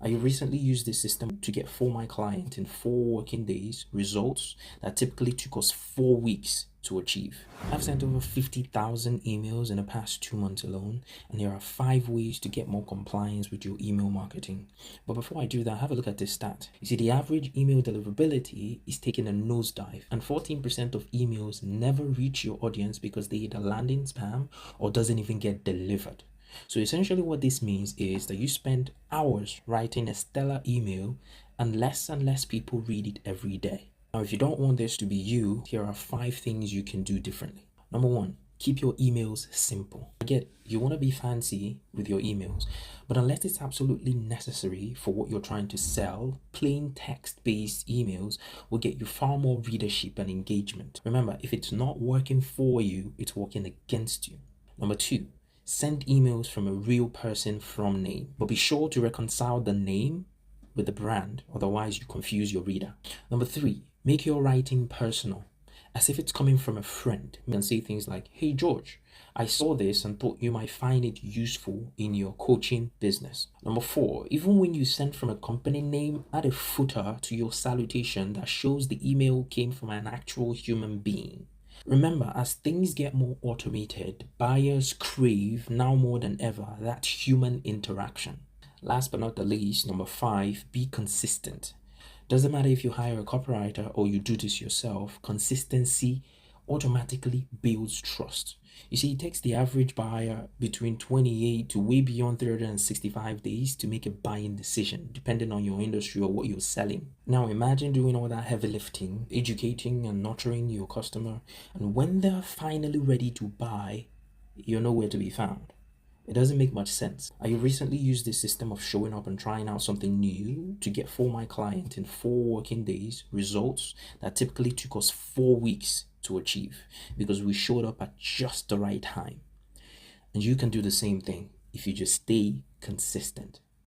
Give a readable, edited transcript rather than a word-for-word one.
I recently used this system to get for my client in 4 working days results that typically took us 4 weeks to achieve. I've sent over 50,000 emails in the past 2 months alone, and there are 5 ways to get more compliance with your email marketing. But before I do that, have a look at this stat. You see, the average email deliverability is taking a nosedive, and 14% of emails never reach your audience because they either land in spam or doesn't even get delivered. So essentially what this means is that you spend hours writing a stellar email and less people read it every day. Now, if you don't want this to be you, here are 5 things you can do differently. Number 1, keep your emails simple. I get you want to be fancy with your emails, but unless it's absolutely necessary for what you're trying to sell, plain text-based emails will get you far more readership and engagement. Remember, if it's not working for you, it's working against you. Number 2, send emails from a real person from name, but be sure to reconcile the name with the brand, otherwise you confuse your reader. Number 3, make your writing personal, as if it's coming from a friend. You can say things like, "Hey George, I saw this and thought you might find it useful in your coaching business." Number 4, even when you send from a company name, add a footer to your salutation that shows the email came from an actual human being. Remember, as things get more automated, buyers crave now more than ever that human interaction. Last but not the least, number 5, be consistent. Doesn't matter if you hire a copywriter or you do this yourself, consistency automatically builds trust. You see, it takes the average buyer between 28 to way beyond 365 days to make a buying decision, depending on your industry or what you're selling. Now imagine doing all that heavy lifting, educating and nurturing your customer, and when they're finally ready to buy, you're nowhere to be found. It doesn't make much sense. I recently used this system of showing up and trying out something new to get for my client in 4 working days results that typically took us 4 weeks to achieve because we showed up at just the right time. And you can do the same thing if you just stay consistent.